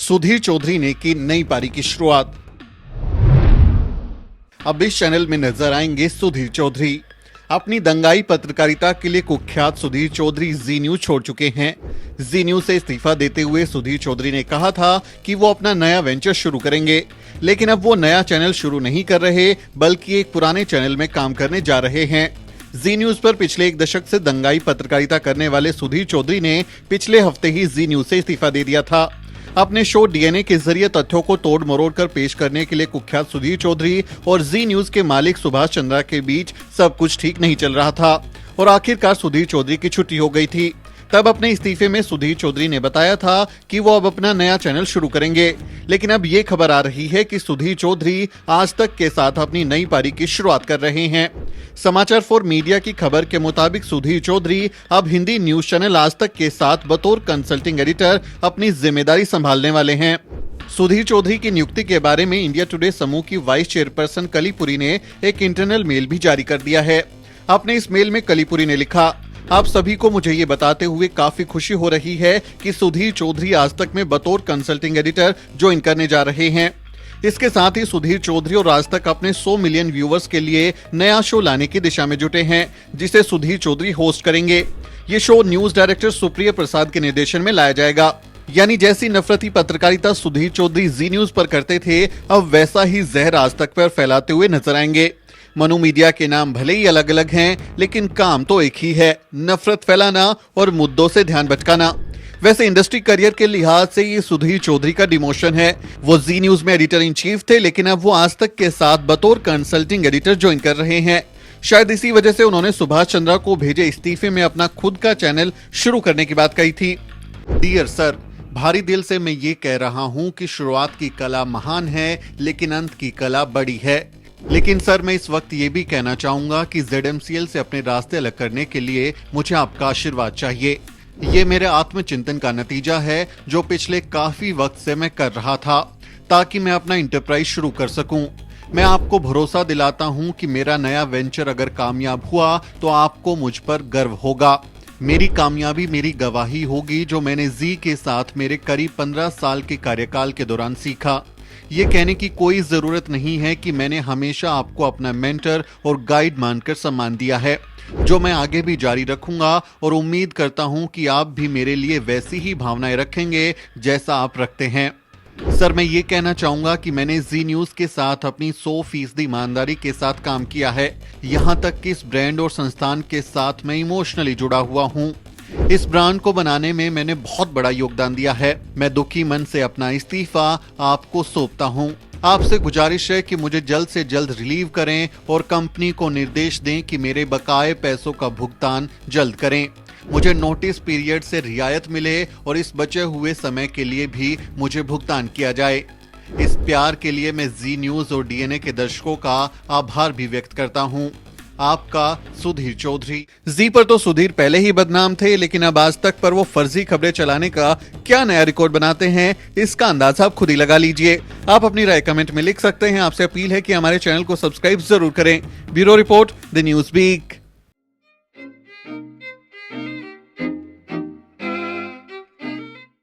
सुधीर चौधरी ने की नई पारी की शुरुआत। अब इस चैनल में नजर आएंगे सुधीर चौधरी। अपनी दंगाई पत्रकारिता के लिए कुख्यात सुधीर चौधरी जी न्यूज छोड़ चुके हैं। जी न्यूज से इस्तीफा देते हुए सुधीर चौधरी ने कहा था कि वो अपना नया वेंचर शुरू करेंगे, लेकिन अब वो नया चैनल शुरू नहीं कर रहे बल्कि एक पुराने चैनल में काम करने जा रहे हैं। जी न्यूज पर पिछले एक दशक से दंगाई पत्रकारिता करने वाले सुधीर चौधरी ने पिछले हफ्ते ही जी न्यूज से इस्तीफा दे दिया था। अपने शो डीएनए के जरिए तथ्यों को तोड़ मरोड़ कर पेश करने के लिए कुख्यात सुधीर चौधरी और जी न्यूज के मालिक सुभाष चंद्रा के बीच सब कुछ ठीक नहीं चल रहा था और आखिरकार सुधीर चौधरी की छुट्टी हो गई थी। तब अपने इस्तीफे में सुधीर चौधरी ने बताया था कि वो अब अपना नया चैनल शुरू करेंगे, लेकिन अब ये खबर आ रही है कि सुधीर चौधरी आज तक के साथ अपनी नई पारी की शुरुआत कर रहे हैं। समाचार फॉर मीडिया की खबर के मुताबिक सुधीर चौधरी अब हिंदी न्यूज चैनल आज तक के साथ बतौर कंसल्टिंग एडिटर अपनी जिम्मेदारी संभालने वाले हैं। सुधीर चौधरी की नियुक्ति के बारे में इंडिया टुडे समूह की वाइस चेयरपर्सन कलीपुरी ने एक इंटरनल मेल भी जारी कर दिया है। अपने इस मेल में कलीपुरी ने लिखा, आप सभी को मुझे ये बताते हुए काफी खुशी हो रही है कि सुधीर चौधरी आज तक में बतौर कंसल्टिंग एडिटर ज्वाइन करने जा रहे हैं। इसके साथ ही सुधीर चौधरी और आज तक अपने 100 मिलियन व्यूअर्स के लिए नया शो लाने की दिशा में जुटे हैं, जिसे सुधीर चौधरी होस्ट करेंगे। ये शो न्यूज डायरेक्टर सुप्रिया प्रसाद के निर्देशन में लाया जाएगा। यानी जैसी नफरती पत्रकारिता सुधीर चौधरी जी न्यूज पर करते थे, अब वैसा ही जहर आज तक पर फैलाते हुए नजर आएंगे। मनु मीडिया के नाम भले ही अलग अलग हैं, लेकिन काम तो एक ही है, नफरत फैलाना और मुद्दों से ध्यान भटकाना। वैसे इंडस्ट्री करियर के लिहाज से ये सुधीर चौधरी का डिमोशन है। वो जी न्यूज में एडिटर इन चीफ थे, लेकिन अब वो आज तक के साथ बतौर कंसल्टिंग एडिटर ज्वाइन कर रहे हैं। शायद इसी वजह से उन्होंने सुभाष चंद्रा को भेजे इस्तीफे में अपना खुद का चैनल शुरू करने की बात कही थी। डियर सर, भारी दिल से मैं ये कह रहा हूँ कि शुरुआत की कला महान है, लेकिन अंत की कला बड़ी है। लेकिन सर, मैं इस वक्त ये भी कहना चाहूंगा कि ZMCL से अपने रास्ते अलग करने के लिए मुझे आपका आशीर्वाद चाहिए। ये मेरे आत्मचिंतन का नतीजा है जो पिछले काफी वक्त से मैं कर रहा था, ताकि मैं अपना इंटरप्राइज शुरू कर सकूं। मैं आपको भरोसा दिलाता हूं कि मेरा नया वेंचर अगर कामयाब हुआ तो आपको मुझ पर गर्व होगा। मेरी कामयाबी मेरी गवाही होगी जो मैंने जी के साथ मेरे करीब 15 साल के कार्यकाल के दौरान सीखा। ये कहने की कोई जरूरत नहीं है कि मैंने हमेशा आपको अपना मेंटर और गाइड मानकर सम्मान दिया है, जो मैं आगे भी जारी रखूंगा और उम्मीद करता हूं कि आप भी मेरे लिए वैसी ही भावनाएं रखेंगे जैसा आप रखते हैं। सर, मैं ये कहना चाहूंगा कि मैंने जी न्यूज के साथ अपनी 100% ईमानदारी के साथ काम किया है। यहाँ तक कि इस ब्रांड और संस्थान के साथ मैं इमोशनली जुड़ा हुआ हूँ। इस ब्रांड को बनाने में मैंने बहुत बड़ा योगदान दिया है। मैं दुखी मन से अपना इस्तीफा आपको सौंपता हूँ। आपसे गुजारिश है कि मुझे जल्द से जल्द रिलीव करें और कंपनी को निर्देश दें कि मेरे बकाये पैसों का भुगतान जल्द करें। मुझे नोटिस पीरियड से रियायत मिले और इस बचे हुए समय के लिए भी मुझे भुगतान किया जाए। इस प्यार के लिए मैं जी न्यूज और डीएनए के दर्शकों का आभार भी व्यक्त करता हूँ। आपका सुधीर चौधरी। जी पर तो सुधीर पहले ही बदनाम थे, लेकिन अब आज तक पर वो फर्जी खबरें चलाने का क्या नया रिकॉर्ड बनाते हैं, इसका अंदाजा आप खुद ही लगा लीजिए। आप अपनी राय कमेंट में लिख सकते हैं। आपसे अपील है कि हमारे चैनल को सब्सक्राइब जरूर करें। Bureau report, the news week.